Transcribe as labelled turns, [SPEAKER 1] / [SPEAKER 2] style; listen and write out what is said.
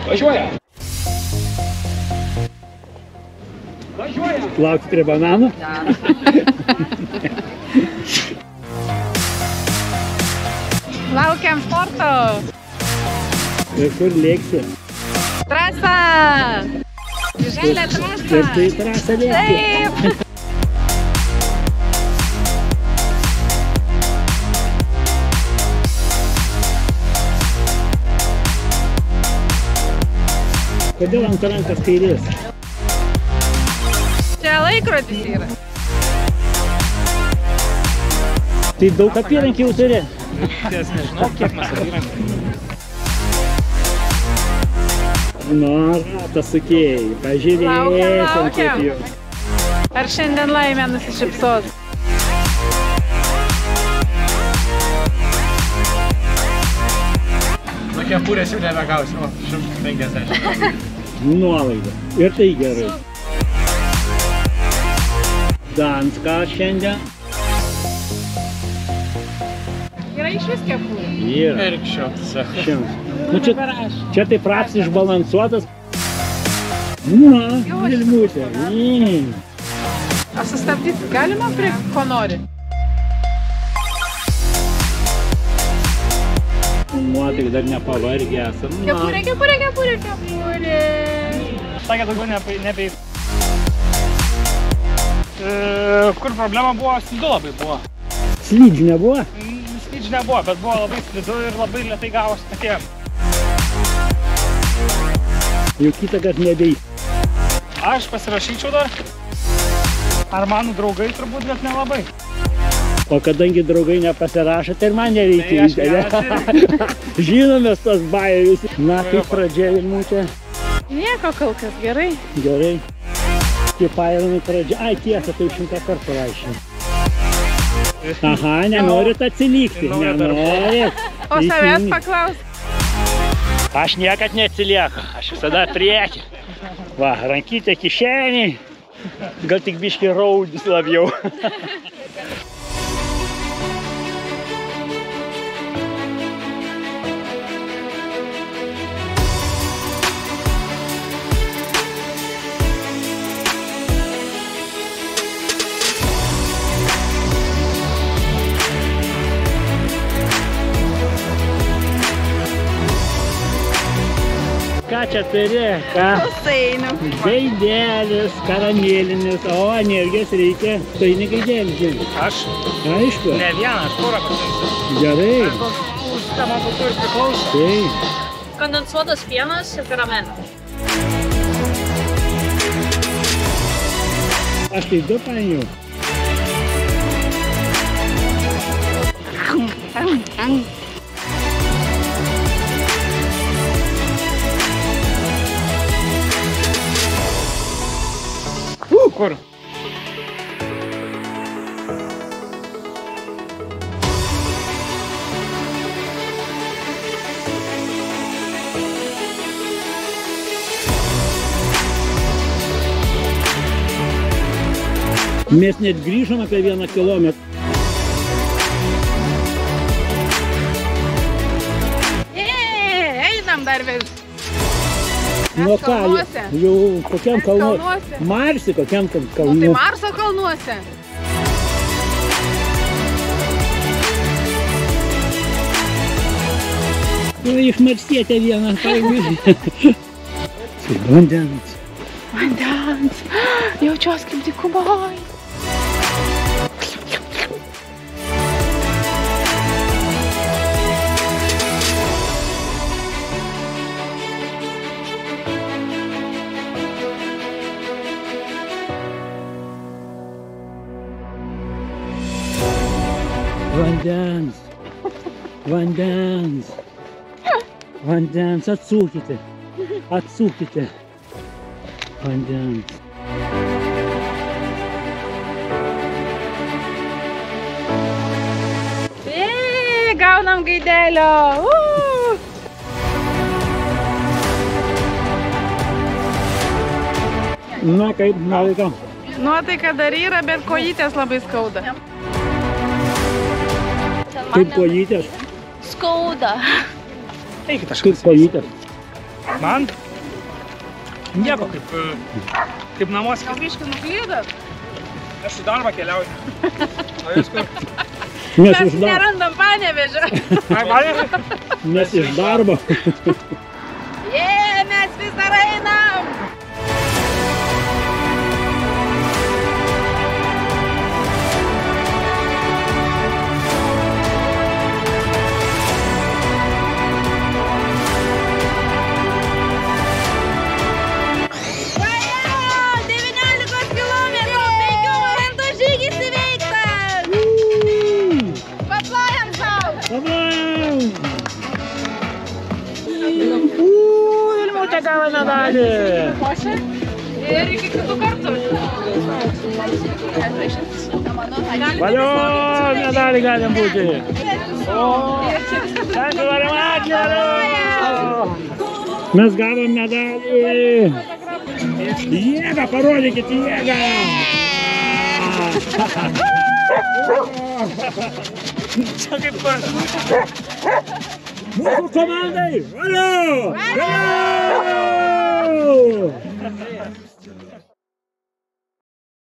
[SPEAKER 1] Važiuoja. Važiuoja.
[SPEAKER 2] Laukti prie bananų?
[SPEAKER 3] Laukiam sporto.
[SPEAKER 2] Ir kur lėksi?
[SPEAKER 3] Trasa. Žalia trasa.
[SPEAKER 2] Ir tai trasa lėksi.
[SPEAKER 3] Taip.
[SPEAKER 2] Kodėl ant rankos kairės?
[SPEAKER 3] Čia laikrodis yra.
[SPEAKER 2] Tai daug apyrankių jau turi.
[SPEAKER 1] Ties nežinau, kiek mes apyrankių.
[SPEAKER 2] Nu, ratą sukėjai. Pažiūrėsim kaip jau.
[SPEAKER 3] Ar šiandien laimė nusišypsos?
[SPEAKER 1] Kepurės jau nebegausiu, 150.
[SPEAKER 2] Nuolaida. Ir tai gerai. Danska šiandien.
[SPEAKER 3] Yra iš vis kepurė.
[SPEAKER 2] Yra.
[SPEAKER 1] Irkščiau.
[SPEAKER 2] Nu, čia taip raps išbalansuotas. Nu, vilmutė.
[SPEAKER 3] O sustabdyti galima prie ko nori?
[SPEAKER 2] Nuotaik dar nepavargę esam.
[SPEAKER 3] Kepurė.
[SPEAKER 1] Sakė, daugiau nebeis. Kur problema buvo, slidu labai buvo.
[SPEAKER 2] Slidžių nebuvo?
[SPEAKER 1] Slidžių nebuvo, bet buvo labai slidu ir labai lėtai gavosi takėjom.
[SPEAKER 2] Jau kitą kartą nebeis.
[SPEAKER 1] Aš pasirašyčiau dar. Ar mano draugai turbūt, bet nelabai.
[SPEAKER 2] O kadangi draugai nepasirašo, tai ir man nereikia.
[SPEAKER 1] Tai aš
[SPEAKER 2] Žinomės tos bajerius. Na, kaip pradžia Vilmutė.
[SPEAKER 3] Nieko kol kas, gerai.
[SPEAKER 2] Gerai. Kaip aironai pradžia. Ai, tiesa, tai 100 kartų parašė. Aha, nenorit atsilikti. Nenorit.
[SPEAKER 3] O savęs paklaus.
[SPEAKER 2] Aš niekad neatsilieku. Aš visada prieki. Va, rankytė kišeniai. Gal tik biški raudis labiau. Ką čia turi? Ką?
[SPEAKER 3] Sausainių.
[SPEAKER 2] Gaidelis, karamėlinis, o energijos reikia. Tai ne gaidelis, žinai.
[SPEAKER 1] Aš?
[SPEAKER 2] Aišku.
[SPEAKER 1] Ne vieną, aš porą pasiimsiu.
[SPEAKER 2] Gerai.
[SPEAKER 1] Sistema būtų ir priklauso.
[SPEAKER 2] Tai.
[SPEAKER 4] Kondensuotas pienas ir karamelė.
[SPEAKER 2] Aš tai du paėmiau.
[SPEAKER 1] Kur?
[SPEAKER 2] Mes net grįžom apie 1 kilometrą.
[SPEAKER 3] Einam dar vis.
[SPEAKER 2] Nu ką, jau kokiam kalnu?
[SPEAKER 3] Kalnuose.
[SPEAKER 2] Marsi kokiam
[SPEAKER 3] Nu
[SPEAKER 2] kalnu?
[SPEAKER 3] tai Marso kalnuose.
[SPEAKER 2] Nu, išmarsietė vieną paėmė. Vandens.
[SPEAKER 3] Vandens. Jaučiuos kaip dykumoj.
[SPEAKER 2] Vandens. Vandens. Vandens. Atsukite. Atsukite. Vandens.
[SPEAKER 3] Gaunam gaidelio.
[SPEAKER 2] Na kaip, nuotaika?
[SPEAKER 3] Nuotaika dar yra, bet kojytės labai skauda.
[SPEAKER 2] Kaip kojytės?
[SPEAKER 4] Skauda.
[SPEAKER 1] Eikit aš
[SPEAKER 2] Kaip kojytės?
[SPEAKER 1] Man? Nieko, kaip namuose.
[SPEAKER 3] Gal biškai nuklydot?
[SPEAKER 1] Aš į darbą keliauju. O jūs kur?
[SPEAKER 2] Mes
[SPEAKER 3] Mes nerandam Panevėžio.
[SPEAKER 1] Ai, valė?
[SPEAKER 2] Mes iš darbo.
[SPEAKER 3] Mes vis dar einam.
[SPEAKER 2] Vilmutė gavo medalį.
[SPEAKER 3] Ir iki kitų kartų.
[SPEAKER 2] Valio, medalį galim būti. Mes gavom medalį. Jėgą, parodykit jėgą.
[SPEAKER 1] Čia kaip kur.
[SPEAKER 2] Mūsų komandai! Valio! Valio!